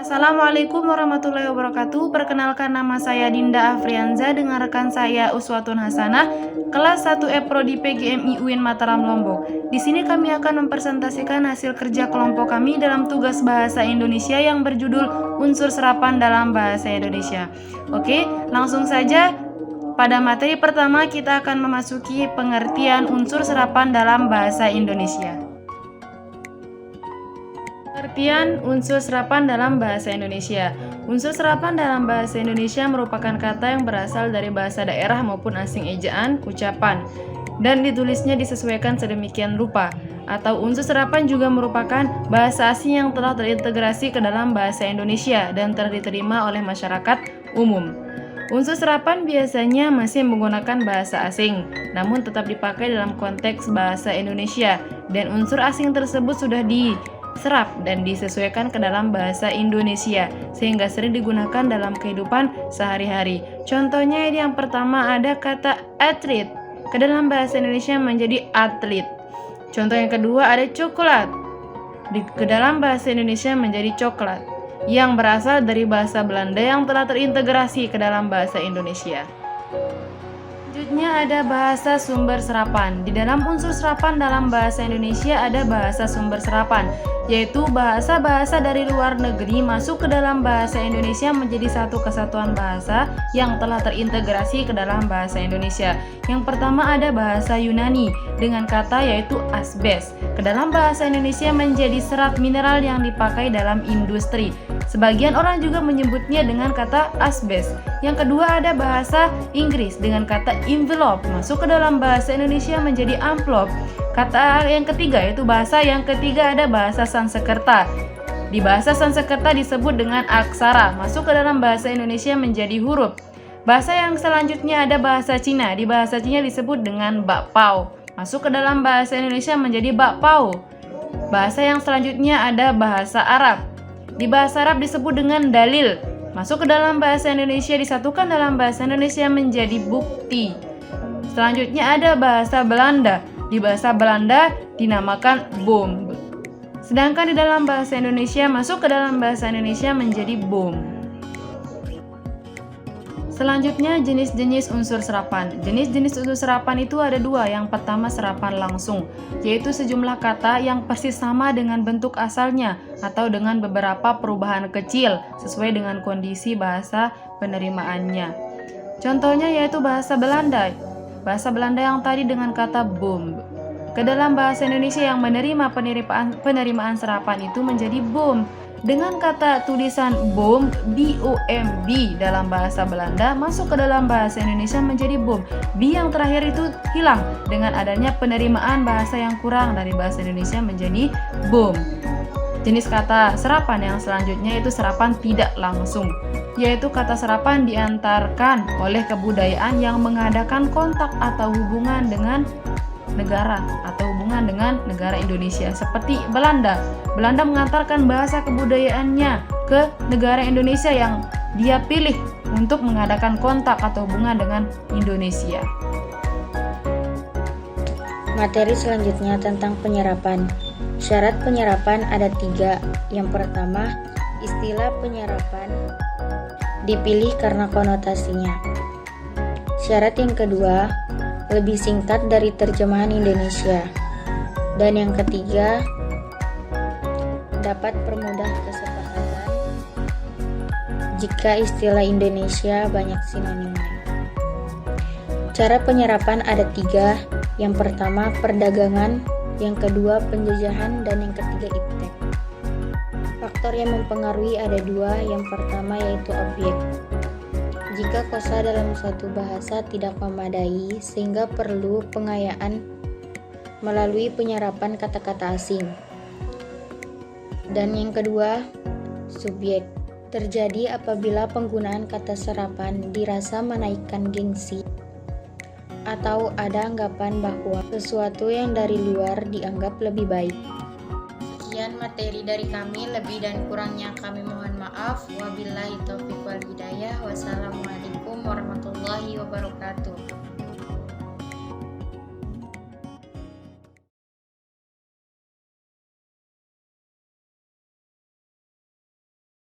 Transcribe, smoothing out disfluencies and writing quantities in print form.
Assalamualaikum warahmatullahi wabarakatuh. Perkenalkan, nama saya Dinda Afrianza dengan rekan saya Uswatun Hasanah, kelas 1 E Prodi PGMI UIN Mataram Lombok. Di sini kami akan mempresentasikan hasil kerja kelompok kami dalam tugas bahasa Indonesia yang berjudul Unsur Serapan dalam Bahasa Indonesia. Oke, langsung saja. Pada materi pertama kita akan memasuki pengertian unsur serapan dalam bahasa Indonesia. Pengertian unsur serapan dalam bahasa Indonesia. Unsur serapan dalam bahasa Indonesia merupakan kata yang berasal dari bahasa daerah maupun asing ejaan, ucapan, dan ditulisnya disesuaikan sedemikian rupa. Atau unsur serapan juga merupakan bahasa asing yang telah terintegrasi ke dalam bahasa Indonesia dan telah diterima oleh masyarakat umum. Unsur serapan biasanya masih menggunakan bahasa asing, namun tetap dipakai dalam konteks bahasa Indonesia, dan unsur asing tersebut sudah diserap dan disesuaikan ke dalam bahasa Indonesia, sehingga sering digunakan dalam kehidupan sehari-hari. Contohnya yang pertama ada kata atlet, ke dalam bahasa Indonesia menjadi atlet. Contoh yang kedua ada coklat, ke dalam bahasa Indonesia menjadi coklat, yang berasal dari bahasa Belanda yang telah terintegrasi ke dalam bahasa Indonesia. Selanjutnya ada bahasa sumber serapan. Di dalam unsur serapan dalam bahasa Indonesia ada bahasa sumber serapan, yaitu bahasa-bahasa dari luar negeri masuk ke dalam bahasa Indonesia menjadi satu kesatuan bahasa yang telah terintegrasi ke dalam bahasa Indonesia. Yang pertama ada bahasa Yunani dengan kata yaitu asbes. Ke dalam bahasa Indonesia menjadi serat mineral yang dipakai dalam industri. Sebagian orang juga menyebutnya dengan kata asbes. Yang kedua ada bahasa Inggris dengan kata envelope, masuk ke dalam bahasa Indonesia menjadi amplop. Kata yang ketiga yaitu bahasa yang ketiga ada bahasa Sanskerta. Di bahasa Sanskerta disebut dengan aksara, masuk ke dalam bahasa Indonesia menjadi huruf. Bahasa yang selanjutnya ada bahasa Cina. Di bahasa Cina disebut dengan bakpao, masuk ke dalam bahasa Indonesia menjadi bakpao. Bahasa yang selanjutnya ada bahasa Arab. Di bahasa Arab disebut dengan dalil, masuk ke dalam bahasa Indonesia disatukan dalam bahasa Indonesia menjadi bukti. Selanjutnya ada bahasa Belanda. Di bahasa Belanda dinamakan bom. Sedangkan di dalam bahasa Indonesia masuk ke dalam bahasa Indonesia menjadi bom. Selanjutnya jenis-jenis unsur serapan. Jenis-jenis unsur serapan itu ada dua. Yang pertama serapan langsung, yaitu sejumlah kata yang persis sama dengan bentuk asalnya atau dengan beberapa perubahan kecil sesuai dengan kondisi bahasa penerimaannya. Contohnya yaitu bahasa Belanda. Bahasa Belanda yang tadi dengan kata bom. Ke dalam bahasa Indonesia yang menerima penerimaan serapan itu menjadi bom. Dengan kata tulisan bom, B-O-M-B dalam bahasa Belanda masuk ke dalam bahasa Indonesia menjadi bom. B yang terakhir itu hilang dengan adanya penerimaan bahasa yang kurang dari bahasa Indonesia menjadi bom. Jenis kata serapan yang selanjutnya itu serapan tidak langsung, yaitu kata serapan diantarkan oleh kebudayaan yang mengadakan kontak atau hubungan dengan negara atau hubungan dengan negara Indonesia, seperti Belanda. Belanda mengantarkan bahasa kebudayaannya ke negara Indonesia yang dia pilih untuk mengadakan kontak atau hubungan dengan Indonesia. Materi selanjutnya tentang penyerapan. Syarat penyerapan ada 3. Yang pertama, istilah penyerapan dipilih karena konotasinya. Syarat yang kedua, lebih singkat dari terjemahan Indonesia. Dan yang ketiga, dapat permudah kesepakatan jika istilah Indonesia banyak sinonimnya. Cara penyerapan ada 3. Yang pertama perdagangan, yang kedua penjajahan, dan yang ketiga iptek. Faktor yang mempengaruhi ada 2. Yang pertama yaitu objek. Jika kosa dalam suatu bahasa tidak memadai sehingga perlu pengayaan melalui penyerapan kata-kata asing. Dan yang kedua, subjek. Terjadi apabila penggunaan kata serapan dirasa menaikkan gengsi atau ada anggapan bahwa sesuatu yang dari luar dianggap lebih baik. Sekian materi dari kami, lebih dan kurangnya kami mohon maaf. Wabillahi taufiq wal hidayah. Wassalamualaikum warahmatullahi wabarakatuh.